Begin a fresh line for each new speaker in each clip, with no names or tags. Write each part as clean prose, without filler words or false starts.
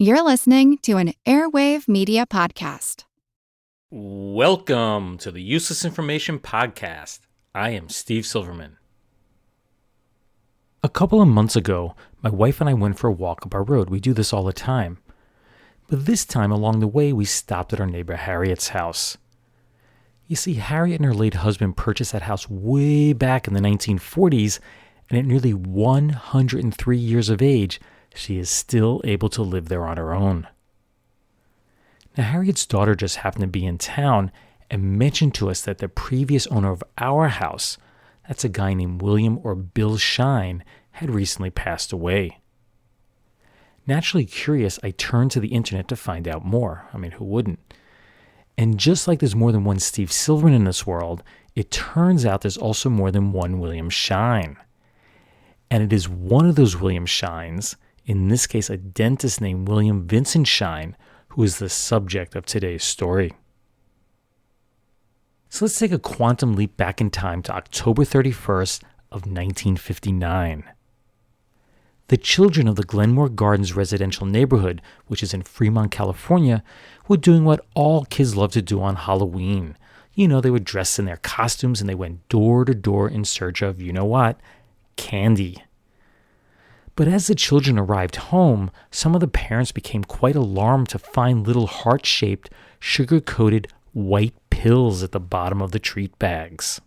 You're listening to an Airwave Media Podcast.
Welcome to the Useless Information Podcast. I am Steve Silverman. A couple of months ago, my wife and I went for a walk up our road. We do this all the time. But this time along the way, we stopped at our neighbor Harriet's house. You see, Harriet and her late husband purchased that house way back in the 1940s, and at nearly 103 years of age, she is still able to live there on her own. Now, Harriet's daughter just happened to be in town and mentioned to us that the previous owner of our house, that's a guy named William or Bill Shine, had recently passed away. Naturally curious, I turned to the internet to find out more. I mean, who wouldn't? And just like there's more than one Steve Silverman in this world, it turns out there's also more than one William Shine. And it is one of those William Shines, in this case a dentist named William Vincent Shine, who is the subject of today's story. So let's take a quantum leap back in time to October 31st of 1959. The children of the Glenmore Gardens residential neighborhood, which is in Fremont, California, were doing what all kids love to do on Halloween. You know, they were dressed in their costumes and they went door to door in search of, you know what, candy. But as the children arrived home, some of the parents became quite alarmed to find little heart-shaped, sugar-coated white pills at the bottom of the treat bags.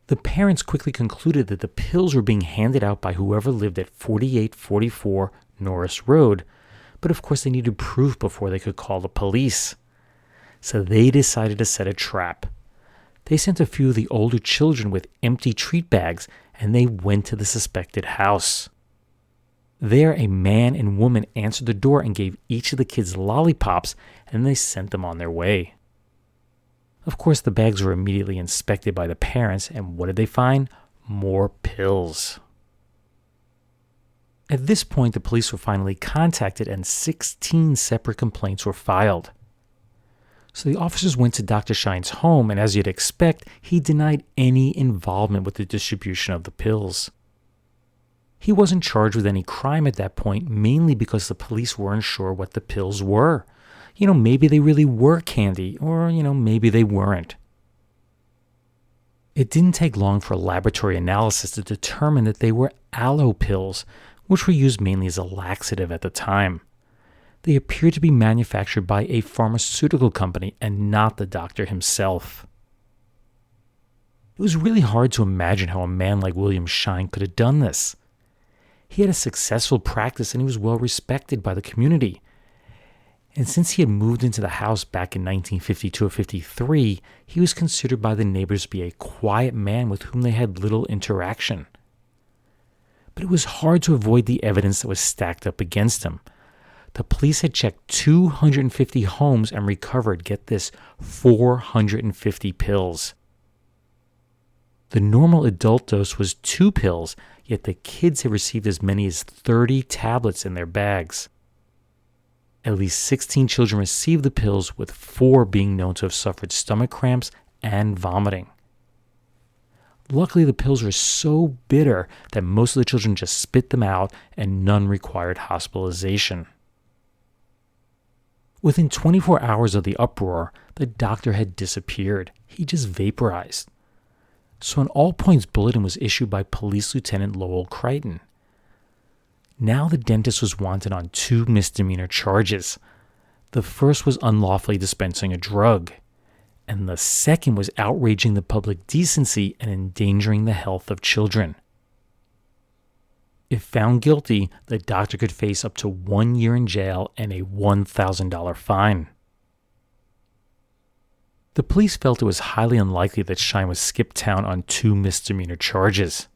The parents quickly concluded that the pills were being handed out by whoever lived at 4844 Norris Road, but of course they needed proof before they could call the police. So they decided to set a trap. They sent a few of the older children with empty treat bags, and they went to the suspected house. There, a man and woman answered the door and gave each of the kids lollipops, and they sent them on their way. Of course, the bags were immediately inspected by the parents, and what did they find? More pills. At this point, the police were finally contacted, and 16 separate complaints were filed. So the officers went to Dr. Shine's home, and as you'd expect, he denied any involvement with the distribution of the pills. He wasn't charged with any crime at that point, mainly because the police weren't sure what the pills were. You know, maybe they really were candy, or, maybe they weren't. It didn't take long for a laboratory analysis to determine that they were aloe pills, which were used mainly as a laxative at the time. They appeared to be manufactured by a pharmaceutical company and not the doctor himself. It was really hard to imagine how a man like William Shine could have done this. He had a successful practice and he was well respected by the community. And since he had moved into the house back in 1952 or 53, he was considered by the neighbors to be a quiet man with whom they had little interaction. But it was hard to avoid the evidence that was stacked up against him. The police had checked 250 homes and recovered, get this, 450 pills. The normal adult dose was 2 pills, yet the kids had received as many as 30 tablets in their bags. At least 16 children received the pills, with 4 being known to have suffered stomach cramps and vomiting. Luckily, the pills were so bitter that most of the children just spit them out and none required hospitalization. Within 24 hours of the uproar, the doctor had disappeared. He just vaporized. So an all-points bulletin was issued by Police Lieutenant Lowell Crichton. Now the dentist was wanted on 2 misdemeanor charges. The first was unlawfully dispensing a drug, and the second was outraging the public decency and endangering the health of children. If found guilty, the doctor could face up to 1 year in jail and a $1,000 fine. The police felt it was highly unlikely that Shine would skip town on 2 misdemeanor charges.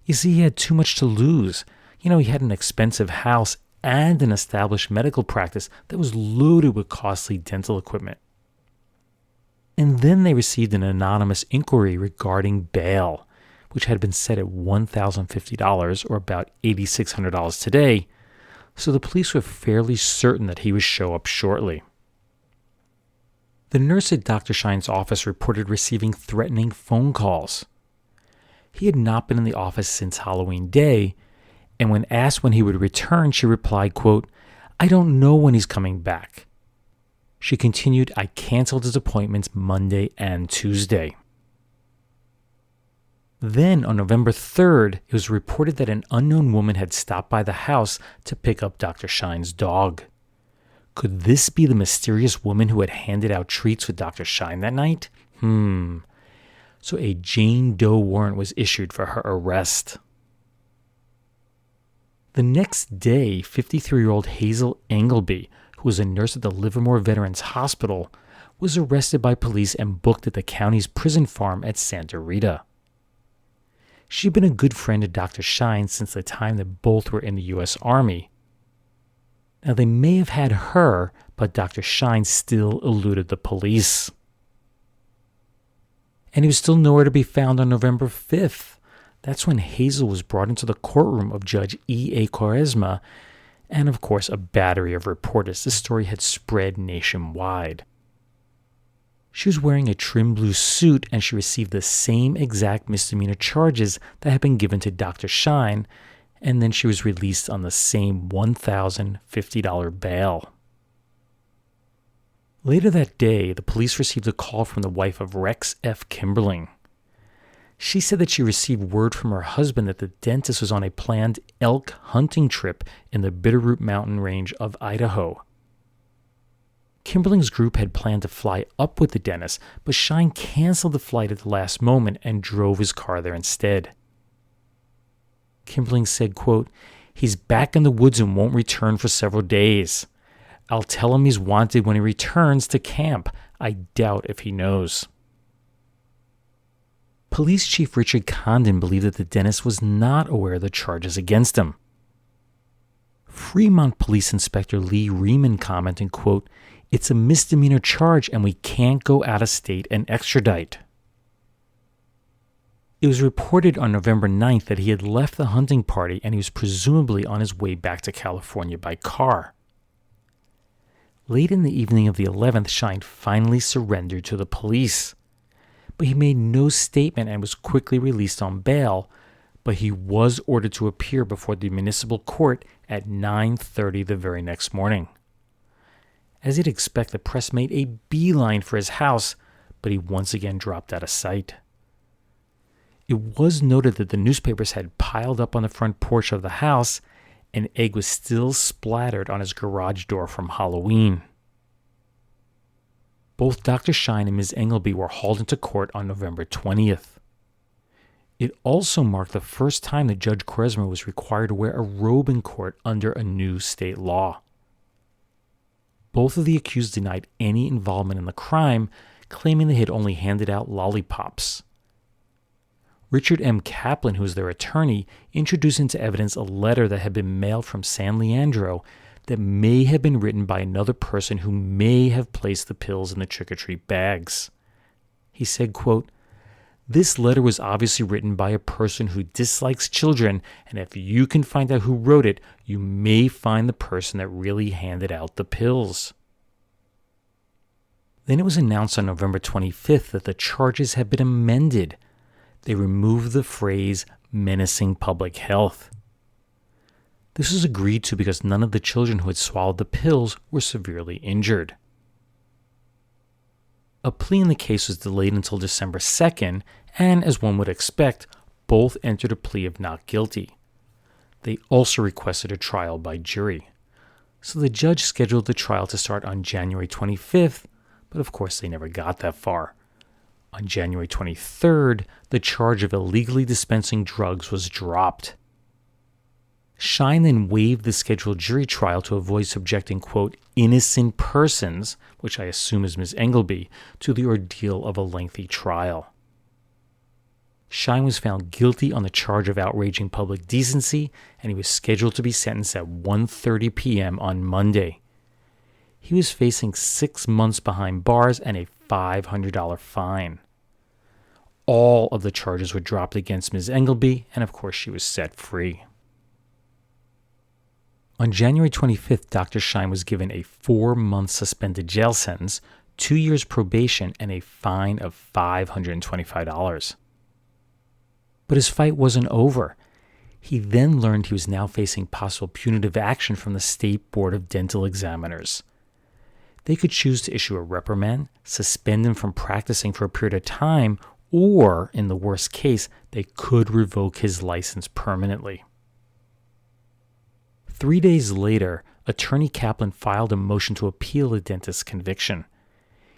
You see, he had too much to lose. He had an expensive house and an established medical practice that was loaded with costly dental equipment. And then they received an anonymous inquiry regarding bail, which had been set at $1,050 or about $8,600 today, so the police were fairly certain that he would show up shortly. The nurse at Dr. Shine's office reported receiving threatening phone calls. He had not been in the office since Halloween Day, And when asked when he would return, she replied, quote, "I don't know when he's coming back." She continued, "I canceled his appointments Monday and Tuesday." Then, on November 3rd, it was reported that an unknown woman had stopped by the house to pick up Dr. Shine's dog. Could this be the mysterious woman who had handed out treats with Dr. Shine that night? So a Jane Doe warrant was issued for her arrest. The next day, 53-year-old Hazel Engelby, who was a nurse at the Livermore Veterans Hospital, was arrested by police and booked at the county's prison farm at Santa Rita. She'd been a good friend of Dr. Shine since the time that both were in the U.S. Army. Now, they may have had her, but Dr. Shine still eluded the police. And he was still nowhere to be found on November 5th. That's when Hazel was brought into the courtroom of Judge E.A. Quaresma, and of course a battery of reporters. This story had spread nationwide. She was wearing a trim blue suit, and she received the same exact misdemeanor charges that had been given to Dr. Shine, and then she was released on the same $1,050 bail. Later that day, the police received a call from the wife of Rex F. Kimberling. She said that she received word from her husband that the dentist was on a planned elk hunting trip in the Bitterroot Mountain range of Idaho. Kimberling's group had planned to fly up with the dentist, but Shine canceled the flight at the last moment and drove his car there instead. Kimberling said, quote, "He's back in the woods and won't return for several days. I'll tell him he's wanted when he returns to camp. I doubt if he knows." Police Chief Richard Condon believed that the dentist was not aware of the charges against him. Fremont Police Inspector Lee Riemann commented, quote, "It's a misdemeanor charge and we can't go out of state and extradite." It was reported on November 9th that he had left the hunting party and he was presumably on his way back to California by car. Late in the evening of the 11th, Shine finally surrendered to the police. But he made no statement and was quickly released on bail, but he was ordered to appear before the municipal court at 9:30 the very next morning. As you'd expect, the press made a beeline for his house, but he once again dropped out of sight. It was noted that the newspapers had piled up on the front porch of the house, and egg was still splattered on his garage door from Halloween. Both Dr. Shine and Ms. Engelby were hauled into court on November 20th. It also marked the first time that Judge Quaresma was required to wear a robe in court under a new state law. Both of the accused denied any involvement in the crime, claiming they had only handed out lollipops. Richard M. Kaplan, who was their attorney, introduced into evidence a letter that had been mailed from San Leandro that may have been written by another person who may have placed the pills in the trick-or-treat bags. He said, quote, "This letter was obviously written by a person who dislikes children, and if you can find out who wrote it, you may find the person that really handed out the pills." Then it was announced on November 25th that the charges had been amended. They removed the phrase menacing public health. This was agreed to because none of the children who had swallowed the pills were severely injured. A plea in the case was delayed until December 2nd, and as one would expect, both entered a plea of not guilty. They also requested a trial by jury. So the judge scheduled the trial to start on January 25th, but of course they never got that far. On January 23rd, the charge of illegally dispensing drugs was dropped. Shine then waived the scheduled jury trial to avoid subjecting, quote, innocent persons, which I assume is Ms. Engelby, to the ordeal of a lengthy trial. Shine was found guilty on the charge of outraging public decency, and he was scheduled to be sentenced at 1:30 p.m. on Monday. He was facing 6 months behind bars and a $500 fine. All of the charges were dropped against Ms. Engelby, and of course she was set free. On January 25th, Dr. Shine was given a 4-month suspended jail sentence, 2 years probation, and a fine of $525. But his fight wasn't over. He then learned he was now facing possible punitive action from the State Board of Dental Examiners. They could choose to issue a reprimand, suspend him from practicing for a period of time, or, in the worst case, they could revoke his license permanently. 3 days later, Attorney Kaplan filed a motion to appeal the dentist's conviction.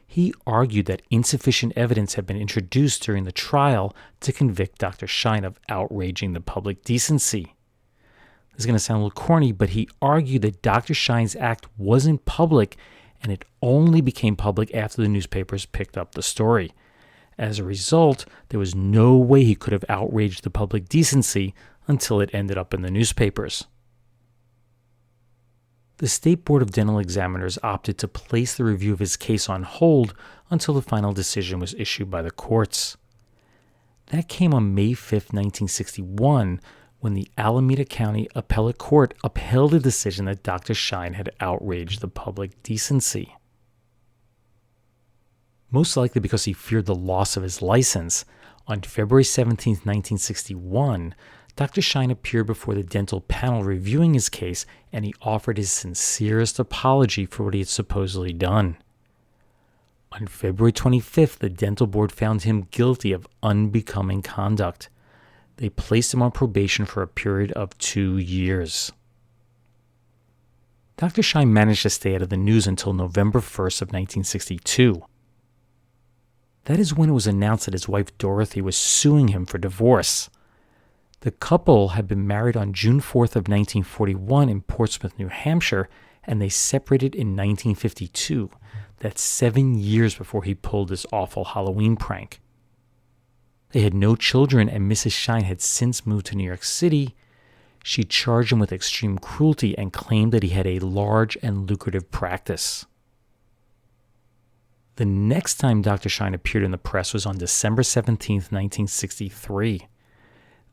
He argued that insufficient evidence had been introduced during the trial to convict Dr. Schein of outraging the public decency. This is going to sound a little corny, but he argued that Dr. Schein's act wasn't public and it only became public after the newspapers picked up the story. As a result, there was no way he could have outraged the public decency until it ended up in the newspapers. The State Board of Dental Examiners opted to place the review of his case on hold until the final decision was issued by the courts. That came on May 5, 1961, when the Alameda County Appellate Court upheld a decision that Dr. Schein had outraged the public decency. Most likely because he feared the loss of his license, on February 17, 1961, Dr. Schein appeared before the dental panel reviewing his case, and he offered his sincerest apology for what he had supposedly done. On February 25th, the dental board found him guilty of unbecoming conduct. They placed him on probation for a period of 2 years. Dr. Schein managed to stay out of the news until November 1st of 1962. That is when it was announced that his wife Dorothy was suing him for divorce. The couple had been married on June 4th of 1941 in Portsmouth, New Hampshire, and they separated in 1952. That's 7 years before he pulled this awful Halloween prank. They had no children, and Mrs. Schein had since moved to New York City. She charged him with extreme cruelty and claimed that he had a large and lucrative practice. The next time Dr. Schein appeared in the press was on December 17, 1963.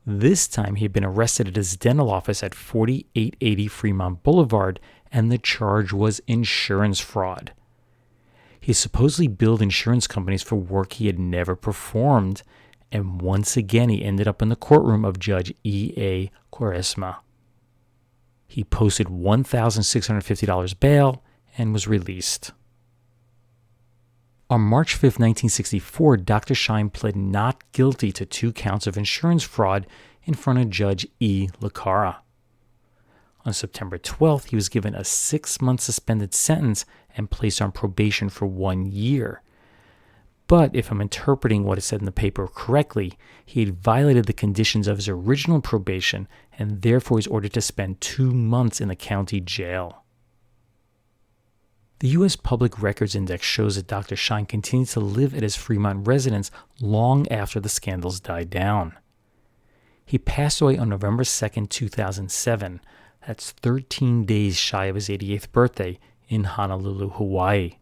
This time he had been arrested at his dental office at 4880 Fremont Boulevard, and the charge was insurance fraud. He supposedly billed insurance companies for work he had never performed, and once again he ended up in the courtroom of Judge E.A. Quaresma. He posted $1,650 bail and was released. On March 5, 1964, Dr. Schein pled not guilty to 2 counts of insurance fraud in front of Judge E. Lucara. On September 12th, he was given a 6-month suspended sentence and placed on probation for 1 year. But if I'm interpreting what is said in the paper correctly, he had violated the conditions of his original probation and therefore was ordered to spend 2 months in the county jail. The U.S. Public Records Index shows that Dr. Schein continued to live at his Fremont residence long after the scandals died down. He passed away on November 2, 2007. That's 13 days shy of his 88th birthday in Honolulu, Hawaii.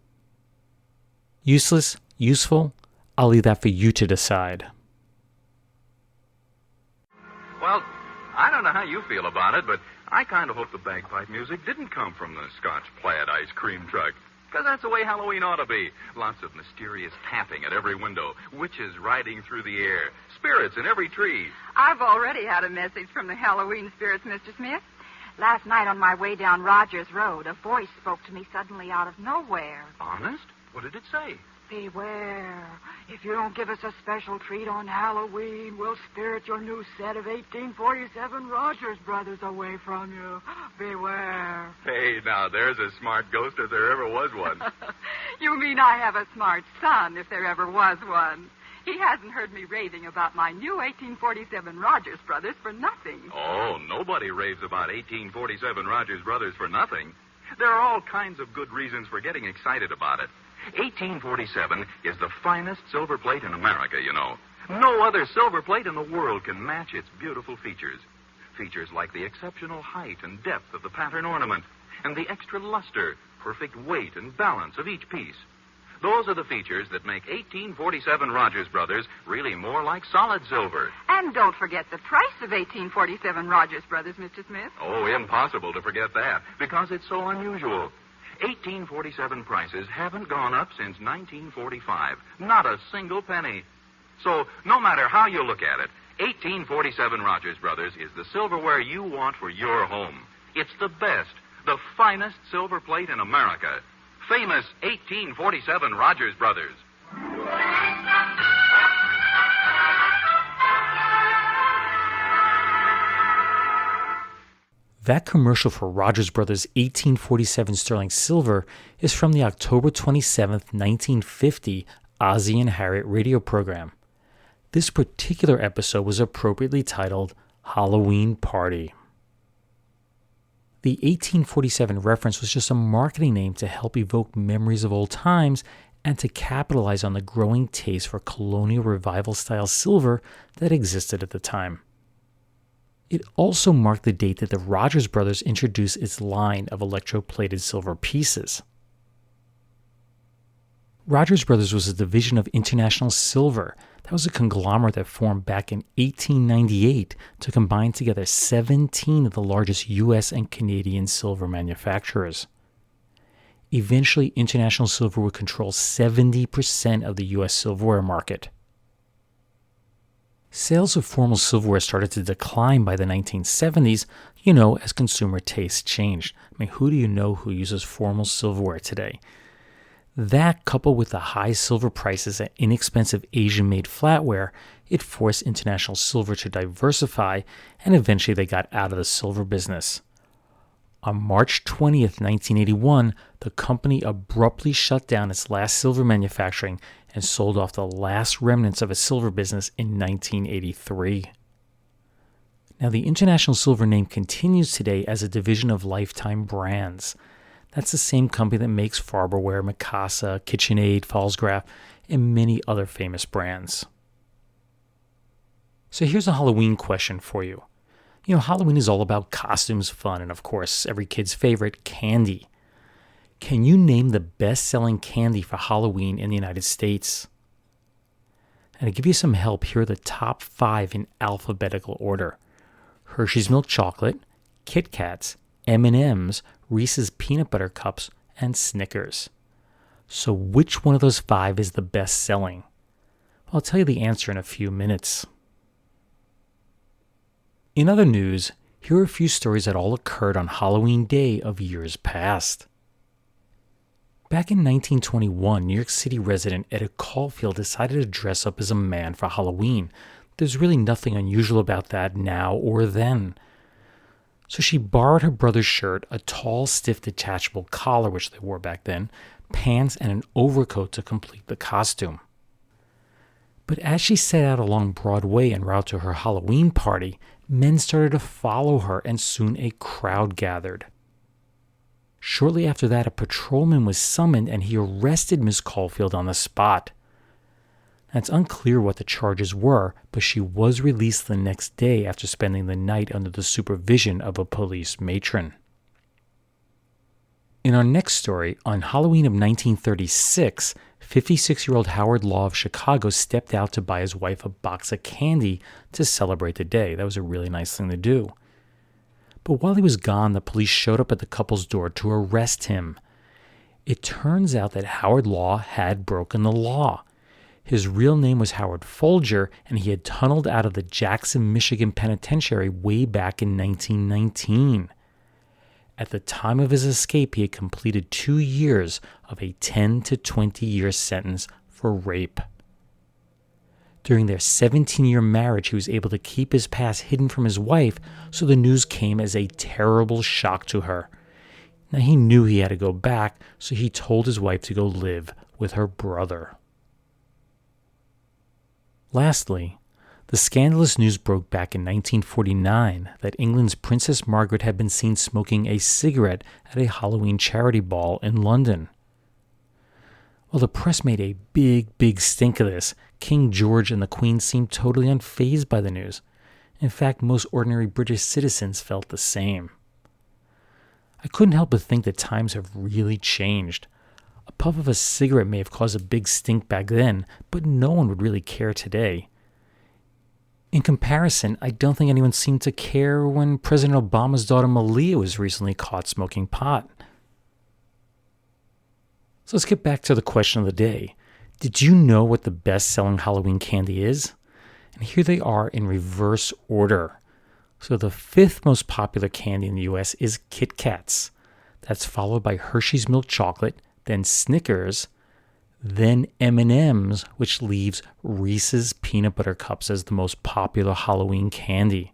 Useless? Useful? I'll leave that for you to decide.
Well, I don't know how you feel about it, but I kind of hope the bagpipe music didn't come from the Scotch Plaid ice cream truck. Because that's the way Halloween ought to be. Lots of mysterious tapping at every window, witches riding through the air, spirits in every tree.
I've already had a message from the Halloween spirits, Mr. Smith. Last night on my way down Rogers Road, a voice spoke to me suddenly out of nowhere.
Honest? What did it say?
Beware. If you don't give us a special treat on Halloween, we'll spirit your new set of 1847 Rogers Brothers away from you. Beware.
Hey, now, there's a smart ghost if there ever was one.
You mean I have a smart son if there ever was one. He hasn't heard me raving about my new 1847 Rogers Brothers for nothing.
Oh, nobody raves about 1847 Rogers Brothers for nothing. There are all kinds of good reasons for getting excited about it. 1847 is the finest silver plate in America, you know. No other silver plate in the world can match its beautiful features. Features like the exceptional height and depth of the pattern ornament, and the extra luster, perfect weight and balance of each piece. Those are the features that make 1847 Rogers Brothers really more like solid silver.
And don't forget the price of 1847 Rogers Brothers, Mr. Smith.
Oh, impossible to forget that, because it's so unusual. 1847 prices haven't gone up since 1945. Not a single penny. So, no matter how you look at it, 1847 Rogers Brothers is the silverware you want for your home. It's the best, the finest silver plate in America. Famous 1847 Rogers Brothers.
That commercial for Rogers Brothers 1847 sterling silver is from the October 27th, 1950 Ozzie and Harriet radio program. This particular episode was appropriately titled Halloween Party. The 1847 reference was just a marketing name to help evoke memories of old times and to capitalize on the growing taste for colonial revival-style silver that existed at the time. It also marked the date that the Rogers Brothers introduced its line of electroplated silver pieces. Rogers Brothers was a division of International Silver. That was a conglomerate that formed back in 1898 to combine together 17 of the largest U.S. and Canadian silver manufacturers. Eventually, International Silver would control 70% of the U.S. silverware market. Sales of formal silverware started to decline by the 1970s, as consumer tastes changed. Who do you know who uses formal silverware today? That, coupled with the high silver prices and inexpensive Asian-made flatware, it forced International Silver to diversify, and eventually they got out of the silver business. On March 20th, 1981, the company abruptly shut down its last silver manufacturing and sold off the last remnants of its silver business in 1983. Now, the International Silver name continues today as a division of Lifetime Brands. That's the same company that makes Farberware, Mikasa, KitchenAid, Pfalzgraf, and many other famous brands. So here's a Halloween question for you. Halloween is all about costumes, fun, and of course, every kid's favorite, candy. Can you name the best-selling candy for Halloween in the United States? And to give you some help, here are the top 5 in alphabetical order. Hershey's Milk Chocolate, Kit Kats, M&M's, Reese's Peanut Butter Cups, and Snickers. So which one of those 5 is the best-selling? I'll tell you the answer in a few minutes. In other news, here are a few stories that all occurred on Halloween Day of years past. Back in 1921, New York City resident Etta Caulfield decided to dress up as a man for Halloween. There's really nothing unusual about that now or then. So she borrowed her brother's shirt, a tall, stiff, detachable collar, which they wore back then, pants, and an overcoat to complete the costume. But as she set out along Broadway en route to her Halloween party, men started to follow her, and soon a crowd gathered. Shortly after that, a patrolman was summoned, and he arrested Miss Caulfield on the spot. Now, it's unclear what the charges were, but she was released the next day after spending the night under the supervision of a police matron. In our next story, on Halloween of 1936, 56-year-old Howard Law of Chicago stepped out to buy his wife a box of candy to celebrate the day. That was a really nice thing to do. But while he was gone, the police showed up at the couple's door to arrest him. It turns out that Howard Law had broken the law. His real name was Howard Folger, and he had tunneled out of the Jackson, Michigan penitentiary way back in 1919. At the time of his escape, he had completed 2 years of a 10 to 20-year sentence for rape. During their 17-year marriage, he was able to keep his past hidden from his wife, so the news came as a terrible shock to her. Now, he knew he had to go back, so he told his wife to go live with her brother. Lastly, the scandalous news broke back in 1949 that England's Princess Margaret had been seen smoking a cigarette at a Halloween charity ball in London. While the press made a big stink of this, King George and the Queen seemed totally unfazed by the news. In fact, most ordinary British citizens felt the same. I couldn't help but think that times have really changed. A puff of a cigarette may have caused a big stink back then, but no one would really care today. In comparison, I don't think anyone seemed to care when President Obama's daughter Malia was recently caught smoking pot. So let's get back to the question of the day. Did you know what the best-selling Halloween candy is? And here they are in reverse order. So the 5th most popular candy in the US is Kit Kats. That's followed by Hershey's Milk Chocolate, then Snickers, then M&M's, which leaves Reese's Peanut Butter Cups as the most popular Halloween candy.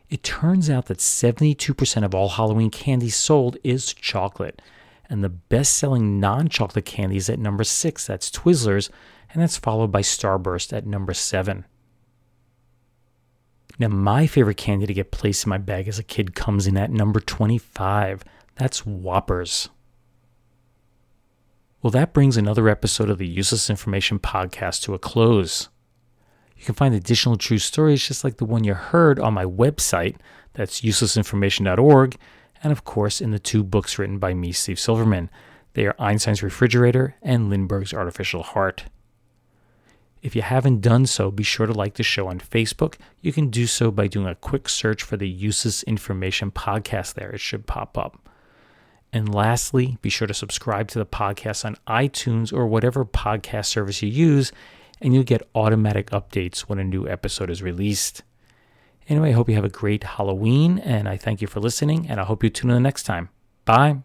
It turns out that 72% of all Halloween candy sold is chocolate. And the best-selling non-chocolate candy is at number 6, that's Twizzlers, and that's followed by Starburst at number 7. Now, my favorite candy to get placed in my bag as a kid comes in at number 25. That's Whoppers. Well, that brings another episode of the Useless Information Podcast to a close. You can find additional true stories just like the one you heard on my website, that's uselessinformation.org, and of course in the 2 books written by me, Steve Silverman. They are Einstein's Refrigerator and Lindbergh's Artificial Heart. If you haven't done so, be sure to like the show on Facebook. You can do so by doing a quick search for the Useless Information Podcast there. It should pop up. And lastly, be sure to subscribe to the podcast on iTunes or whatever podcast service you use, and you'll get automatic updates when a new episode is released. Anyway, I hope you have a great Halloween, and I thank you for listening, and I hope you tune in the next time. Bye.